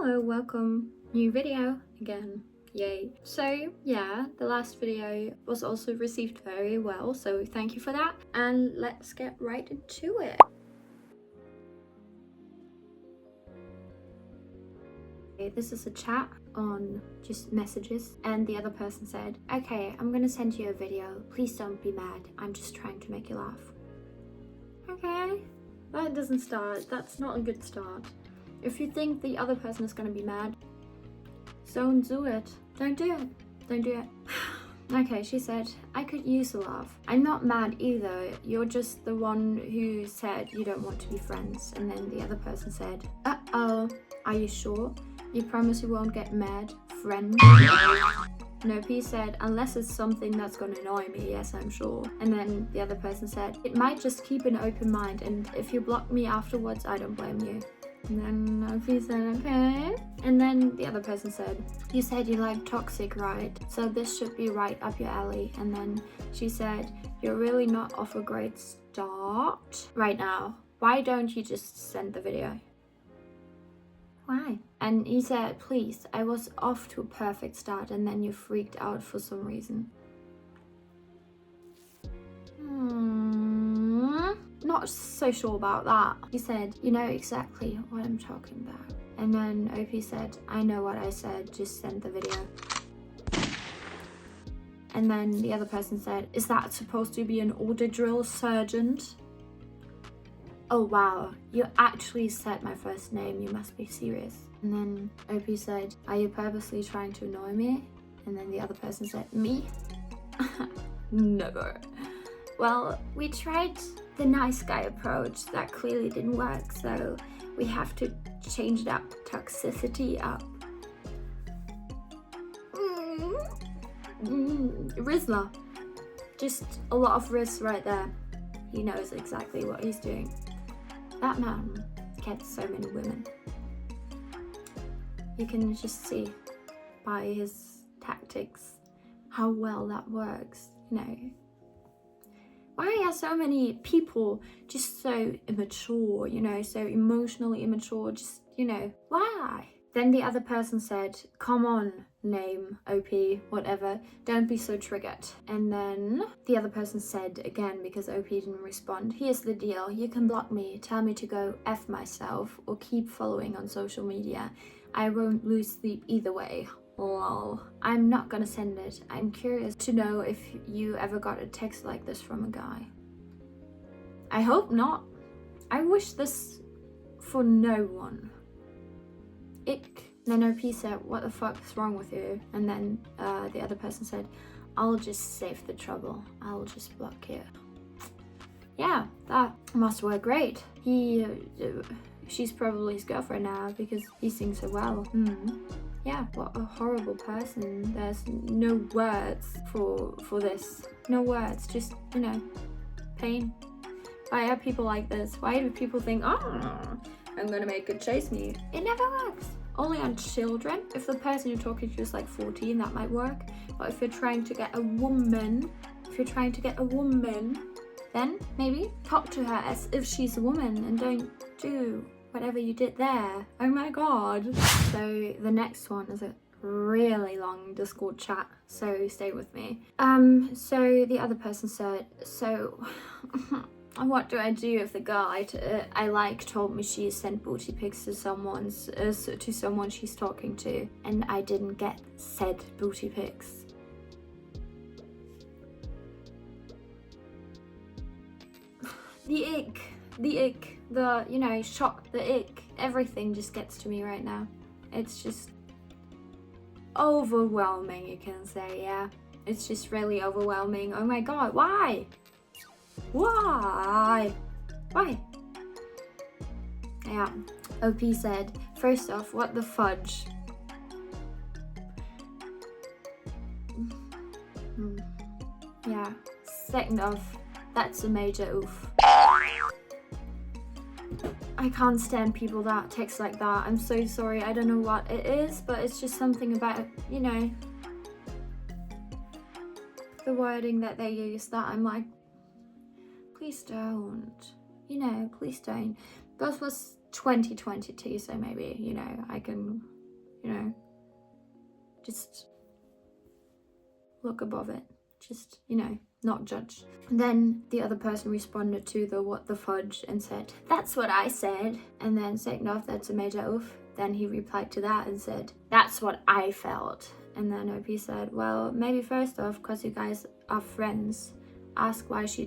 Hello, welcome. New video again. Yay. So yeah, the last video was also received very well, so thank you for that. And let's get right into it. Okay, this is a chat on just messages, and the other person said, okay, I'm gonna send you a video. Please don't be mad. I'm just trying to make you laugh. Okay, that doesn't start. That's not a good start. If you think the other person is gonna be mad, don't do it. Don't do it. Don't do it. Okay, she said, I could use a laugh. I'm not mad either. You're just the one who said you don't want to be friends. And then the other person said, uh-oh, are you sure? You promise you won't get mad, friend? No, P said, unless it's something that's gonna annoy me, yes, I'm sure. And then the other person said, it might just keep an open mind, and if you block me afterwards, I don't blame you. And then P said, okay. And then the other person said, you said you like toxic, right? So this should be right up your alley. And then she said, you're really not off a great start right now. Why don't you just send the video? Why? And he said, please, I was off to a perfect start and then you freaked out for some reason. Not so sure about that. He said, you know exactly what I'm talking about. And then OP said, I know what I said, just send the video. And then the other person said, is that supposed to be an order drill, sergeant? Oh wow, you actually said my first name, you must be serious. And then OP said, are you purposely trying to annoy me? And then the other person said, me? Never. Well, we tried the nice guy approach, that clearly didn't work, so we have to change that toxicity up. Rizla. Just a lot of Riz right there. He knows exactly what he's doing. That man gets so many women. You can just see by his tactics how well that works, you know. Why are so many people just so immature, you know, so emotionally immature, just, you know, why? Then the other person said, come on, name, OP, whatever, don't be so triggered. And then the other person said again, because OP didn't respond, here's the deal, you can block me, tell me to go F myself, or keep following on social media. I won't lose sleep either way. Lol. I'm not gonna send it. I'm curious to know if you ever got a text like this from a guy. I hope not. I wish this for no one. Ick. Then OP said, what the fuck is wrong with you? And then the other person said, I'll just save the trouble. I'll just block you. Yeah, that must work great. She's probably his girlfriend now because he sings so well. Yeah, what a horrible person. There's no words for this. No words, just, you know, pain. Why are people like this? Why do people think, oh, I'm gonna make it chase me? It never works. Only on children. If the person you're talking to is like 14, that might work. But if you're trying to get a woman, then maybe talk to her as if she's a woman and don't do whatever you did there. Oh my god. So the next one is a really long Discord chat, so stay with me. So the other person said, so what do I do if the girl I like told me she sent booty pics to someone she's talking to and I didn't get said booty pics? The ick, the, you know, shock, the ick, everything just gets to me right now. It's just overwhelming, you can say, yeah. It's just really overwhelming. Oh my god, why? Why? Why? Yeah, OP said, first off, what the fudge? Yeah, second off, that's a major oof. I can't stand people that text like that. I'm so sorry. I don't know what it is, but it's just something about, you know, the wording that they use that I'm like, please don't. You know, please don't. That was 2022, so maybe, you know, I can, you know, just look above it. Just, you know, not judge. And then the other person responded to the what the fudge and said, that's what I said. And then second off, that's a major oof. Then he replied to that and said, that's what I felt. And then OP said, well, maybe first off, because you guys are friends, ask why she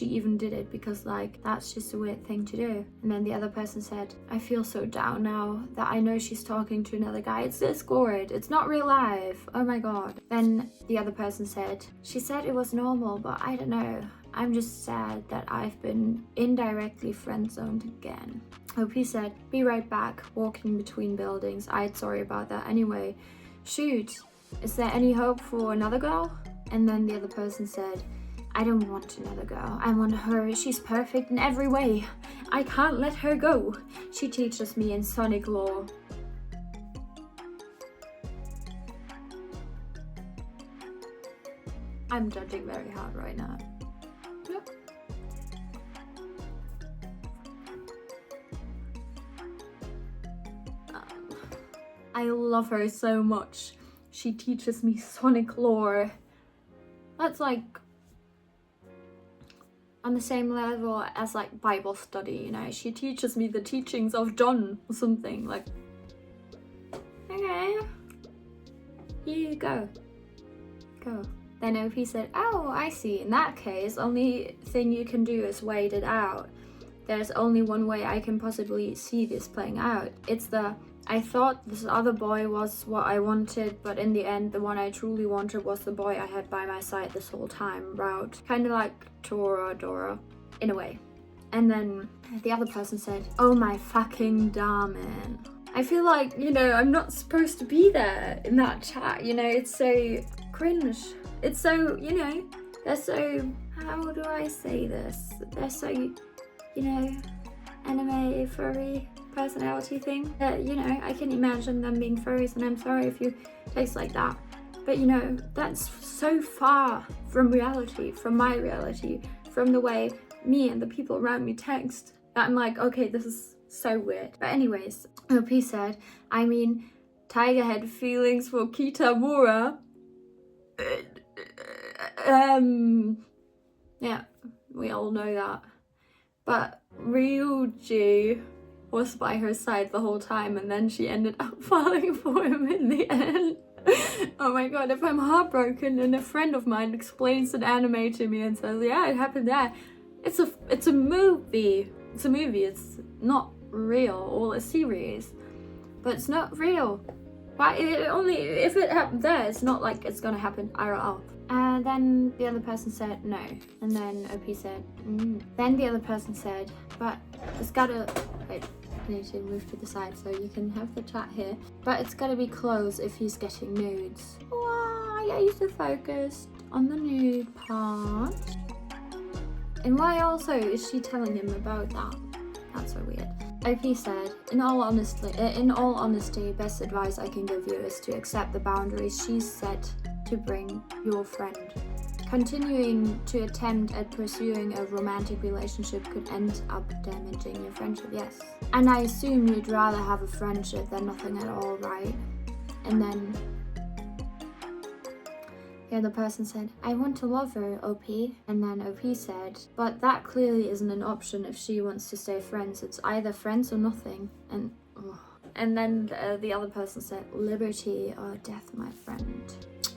even did it, because like that's just a weird thing to do. And then the other person said, I feel so down now that I know she's talking to another guy. It's Discord, it's not real life, oh my god. Then the other person said, she said it was normal, but I don't know, I'm just sad that I've been indirectly friend zoned again. OP said, be right back, walking between buildings. I'd sorry about that. Anyway, shoot, is there any hope for another girl? And then the other person said, I don't want another girl. I want her. She's perfect in every way. I can't let her go. She teaches me in Sonic lore. I'm judging very hard right now. Yep. I love her so much. She teaches me Sonic lore. That's like on the same level as like Bible study, you know. She teaches me the teachings of John or something. Like, okay, here you go. Then OP said, oh, I see. In that case, only thing you can do is wait it out. There's only one way I can possibly see this playing out. It's the, I thought this other boy was what I wanted, but in the end, the one I truly wanted was the boy I had by my side this whole time route. Kind of like Dora, in a way. And then the other person said, oh my fucking darling. I feel like, you know, I'm not supposed to be there in that chat, you know, it's so cringe. It's so, you know, they're so, how do I say this? They're so, you know, anime, furry personality thing. You know, I can imagine them being furries, and I'm sorry if you taste like that. But, you know, that's so far from reality, from my reality, from the way me and the people around me text, that I'm like, okay, this is so weird. But anyways, OP said, I mean, Tiger had feelings for Kitamura. Yeah, we all know that. But Ryuji was by her side the whole time, and then she ended up falling for him in the end. Oh my god, if I'm heartbroken and a friend of mine explains an anime to me and says, yeah, it happened there, it's a movie. It's a movie, it's not real, or a series. But it's not real. Why? If it happened there, it's not like it's gonna happen IRL. And then the other person said no. And then OP said, Then the other person said, but it's gotta, wait, I need to move to the side so you can have the chat here. But it's gotta be close if he's getting nudes. Why are you so focused on the nude part? And why also is she telling him about that? That's so weird. OP said, in all honesty, best advice I can give you is to accept the boundaries she's set to bring your friend. Continuing to attempt at pursuing a romantic relationship could end up damaging your friendship, yes. And I assume you'd rather have a friendship than nothing at all, right? And then the other person said, I want to love her, OP. And then OP said, but that clearly isn't an option if she wants to stay friends. It's either friends or nothing. And then the other person said, liberty or death, my friend.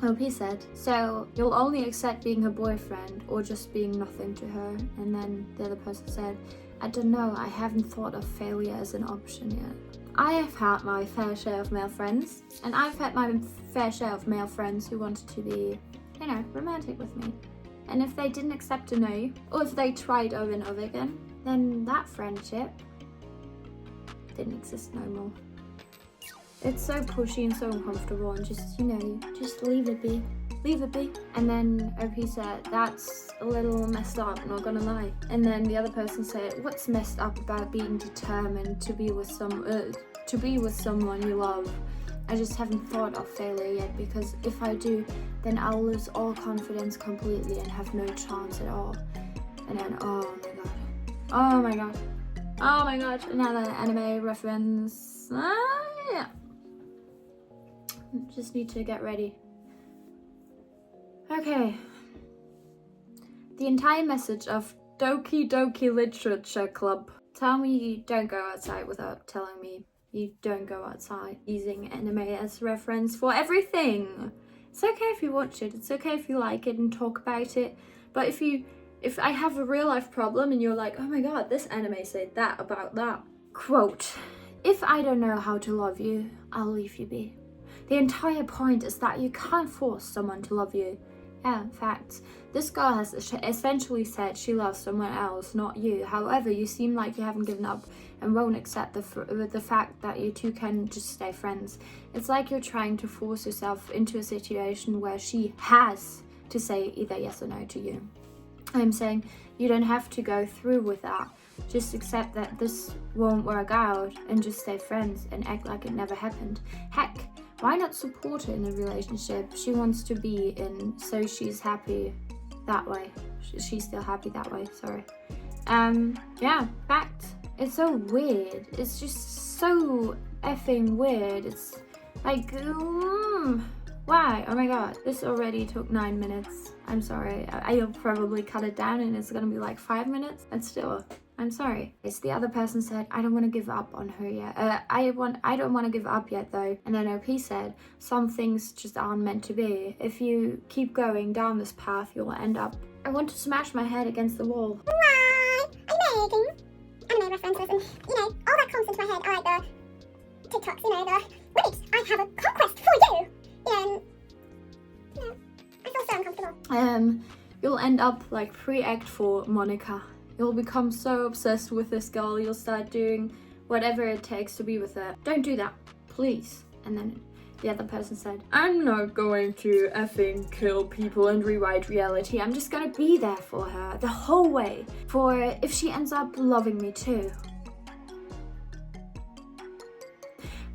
OP said, so you'll only accept being her boyfriend or just being nothing to her? And then the other person said, I don't know, I haven't thought of failure as an option yet. I have had my fair share of male friends, and I've had my fair share of male friends who wanted to be, you know, romantic with me. And if they didn't accept a no, or if they tried over and over again, then that friendship didn't exist no more. It's so pushy and so uncomfortable, and just, you know, just leave it be. Leave it be. And then OP said, that's a little messed up, not gonna lie. And then the other person said, what's messed up about being determined to be with someone you love? I just haven't thought of failure yet, because if I do, then I'll lose all confidence completely and have no chance at all. And then, oh my god. Oh my god, another anime reference. Yeah. Just need to get ready. Okay. The entire message of Doki Doki Literature Club. Tell me you don't go outside without telling me you don't go outside, using anime as reference for everything. It's okay if you watch it, it's okay if you like it and talk about it, but if I have a real life problem and you're like, oh my god, this anime said that about that. Quote, if I don't know how to love you, I'll leave you be. The entire point is that you can't force someone to love you. Yeah, facts. This girl has essentially said she loves someone else, not you. However, you seem like you haven't given up and won't accept the fact that you two can just stay friends. It's like you're trying to force yourself into a situation where she has to say either yes or no to you. I'm saying you don't have to go through with that. Just accept that this won't work out and just stay friends and act like it never happened. Heck, why not support her in a relationship she wants to be in, so she's happy that way. She's still happy that way, sorry. Yeah, fact. It's so weird. It's just so effing weird. It's like, why? Oh my god, this already took 9 minutes. I'm sorry. I'll probably cut it down and it's gonna be like 5 minutes. And still, I'm sorry. It's the other person said, I don't want to give up on her yet. I don't want to give up yet though. And then OP said, some things just aren't meant to be. If you keep going down this path, you'll end up. I want to smash my head against the wall. Why? I'm making anime references and, all that comes into my head are like the TikToks, wait, I have a conquest for you. And, I feel so uncomfortable. You'll end up like pre-act for Monica. You'll become so obsessed with this girl, you'll start doing whatever it takes to be with her. Don't do that, please. And then the other person said, I'm not going to effing kill people and rewrite reality. I'm just gonna be there for her the whole way. For if she ends up loving me too.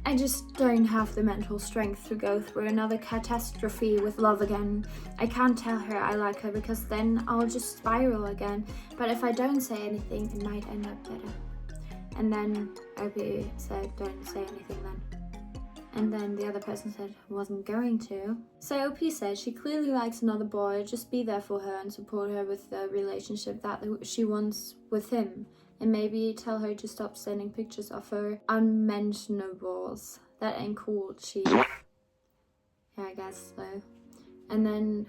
I just don't have the mental strength to go through another catastrophe with love again. I can't tell her I like her because then I'll just spiral again. But if I don't say anything, it might end up better. And then Opie said, don't say anything then. And then the other person said, wasn't going to. So OP said she clearly likes another boy, just be there for her and support her with the relationship that she wants with him. And maybe tell her to stop sending pictures of her unmentionables. That ain't cool, chief. Yeah, I guess so. And then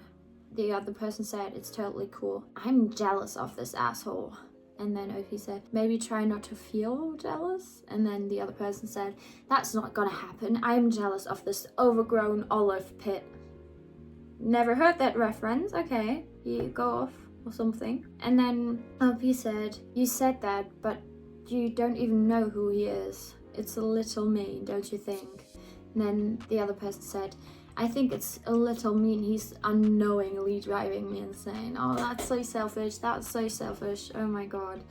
the other person said, it's totally cool. I'm jealous of this asshole. And then OP said, maybe try not to feel jealous. And then the other person said, that's not gonna happen. I'm jealous of this overgrown olive pit. Never heard that reference. Okay, you go off or something. And then OP said, you said that, but you don't even know who he is. It's a little mean, don't you think? And then the other person said, I think it's a little mean he's unknowingly driving me insane. Oh, that's so selfish. That's so selfish. Oh my god.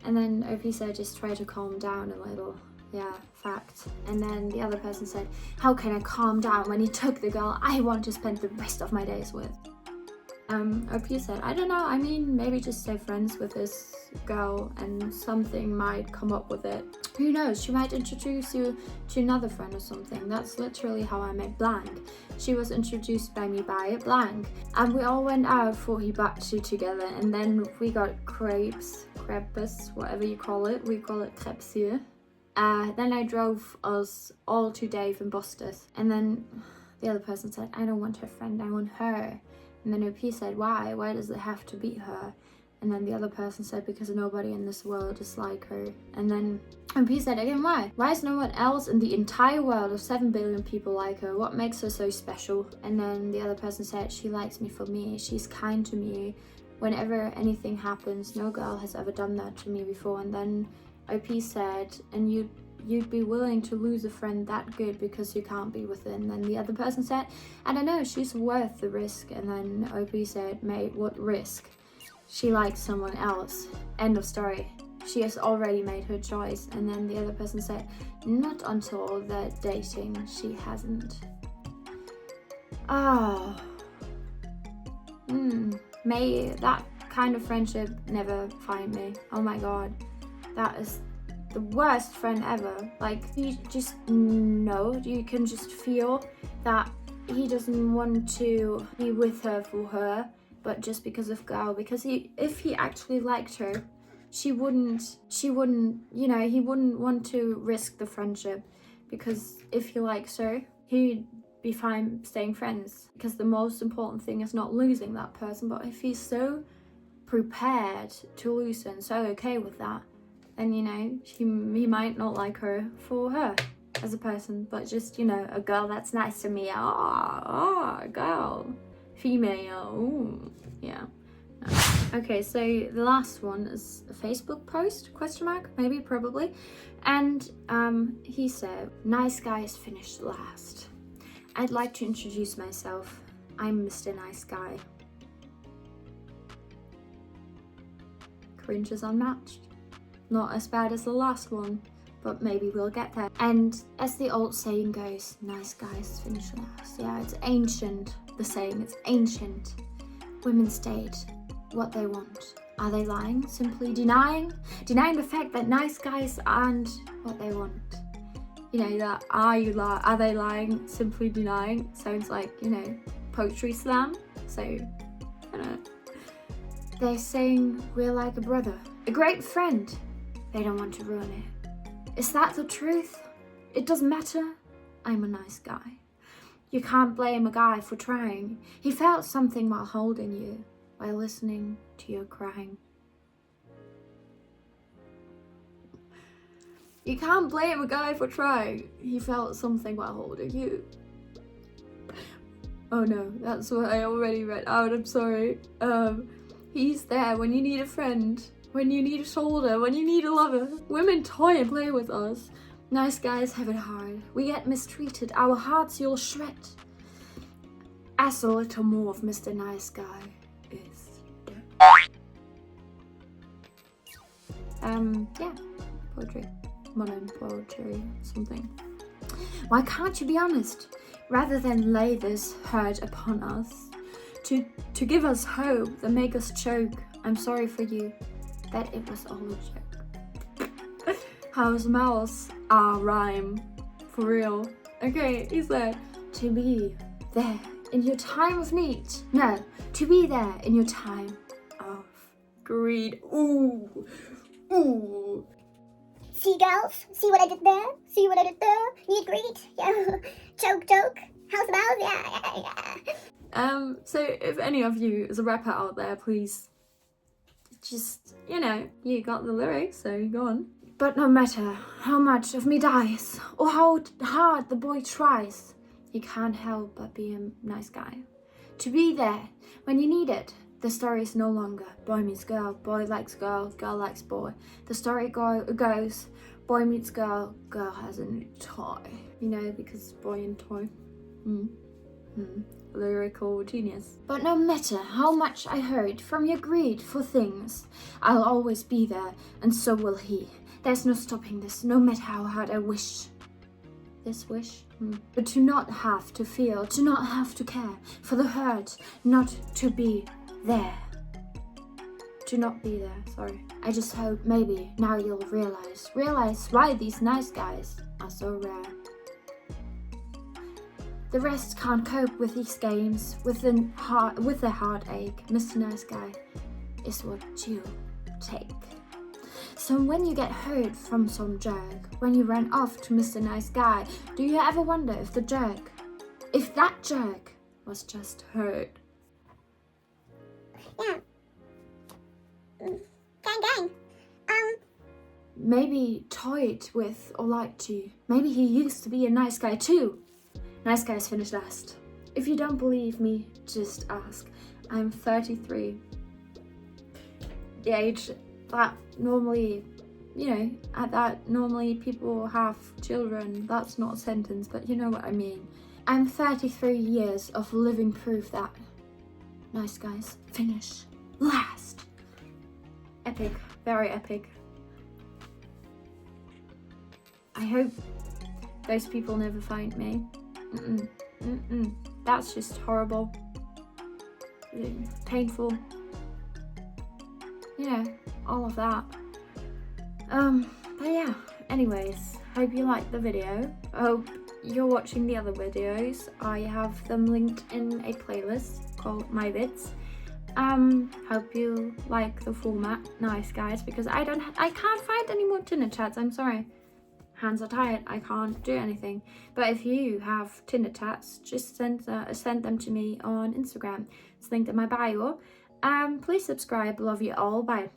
And then OP said, just try to calm down a little. Yeah, fact. And then the other person said, how can I calm down when he took the girl I want to spend the rest of my days with? OP said, I don't know, I mean, maybe just stay friends with this girl and something might come up with it. Who knows, she might introduce you to another friend or something. That's literally how I met Blank. She was introduced by me by Blank. And we all went out for hibachi together and then we got crepes, whatever you call it. We call it crepes here. Then I drove us all to Dave and Buster's. And then the other person said, I don't want her friend, I want her. And then OP said, why? Why does it have to be her? And then the other person said, because nobody in this world is like her. And then OP said again, why? Why is no one else in the entire world of 7 billion people like her? What makes her so special? And then the other person said, she likes me for me. She's kind to me. Whenever anything happens, no girl has ever done that to me before. And then OP said, and you'd be willing to lose a friend that good because you can't be with her. And then the other person said, I don't know, she's worth the risk. And then OP said, mate, what risk? She likes someone else. End of story. She has already made her choice. And then the other person said, not until they're dating. She hasn't. Oh. May that kind of friendship never find me. Oh my god. That is the worst friend ever. Like, you just know, you can just feel that he doesn't want to be with her for her, but just because of girl. Because if he actually liked her, she wouldn't, you know, he wouldn't want to risk the friendship. Because if he likes her, he'd be fine staying friends. Because the most important thing is not losing that person. But if he's so prepared to lose her and so okay with that, then, you know, he might not like her for her as a person, but just, you know, a girl that's nice to me. A girl. Female. Ooh. Yeah. Okay, so the last one is a Facebook post, question mark, maybe, probably. And he said, nice guys finished last. I'd like to introduce myself. I'm Mr. Nice Guy. Cringe is unmatched. Not as bad as the last one, but maybe we'll get there. And as the old saying goes, nice guys finish last. Yeah, it's ancient, the saying, it's ancient. Women state what they want. Are they lying? Simply denying the fact that nice guys aren't what they want. You know, that are they lying? Simply denying. Sounds like, you know, poetry slam. So, I don't know. They're saying we're like a brother, a great friend. They don't want to ruin it. Is that the truth? It doesn't matter. I'm a nice guy. You can't blame a guy for trying. He felt something while holding you, while listening to your crying. You can't blame a guy for trying. He felt something while holding you. Oh no, that's what I already read out, I'm sorry. He's there when you need a friend, when you need a shoulder, when you need a lover. Women toy and play with us. Nice guys have it hard. We get mistreated. Our hearts you'll shred. As a little more of Mr. Nice Guy is dead. Yeah, poetry. Modern poetry, something. Why can't you be honest? Rather than lay this hurt upon us. To give us hope, that make us choke. I'm sorry for you, that it was all a joke. How's mouse? Rhyme. For real. Okay, he said, to be there in your time of need. No, to be there in your time of greed. Ooh. Ooh. See, girls? See what I did there? See what I did there? Need greed? Yeah. Joke. How's about? Yeah. So if any of you is a rapper out there, please just, you know, you got the lyrics, so go on. But no matter how much of me dies, or how hard the boy tries, he can't help but be a nice guy. To be there when you need it. The story is no longer boy meets girl, boy likes girl, girl likes boy. The story goes, boy meets girl, girl has a new toy. You know, because boy and toy. Lyrical genius. But no matter how much I hurt from your greed for things, I'll always be there, and so will he. There's no stopping this, no matter how hard I wish. This wish? But to not have to feel, to not have to care, for the hurt, not to be there. To not be there, sorry. I just hope maybe now you'll realize why these nice guys are so rare. The rest can't cope with these games, with the heartache. Mr. Nice Guy is what you take. So when you get hurt from some jerk, when you run off to Mr. Nice Guy, do you ever wonder if that jerk was just hurt? Yeah. Gang. Maybe toyed with or lied to you. Maybe he used to be a nice guy too. Nice guys finish last. If you don't believe me, just ask. I'm 33. The age that normally, you know, at that normally people have children. That's not a sentence, but you know what I mean. I'm 33 years of living proof that nice guys finish last. Epic, very epic. I hope those people never find me. That's just horrible. Painful. You know, all of that. But yeah, anyways, hope you liked the video. I hope you're watching the other videos. I have them linked in a playlist called My Vids. Hope you like the format, nice guys, because I can't find any more Tinder chats. I'm sorry, hands are tied, I can't do anything. But if you have Tinder chats, just send them to me on Instagram. It's linked in my bio. Please subscribe. Love you all. Bye.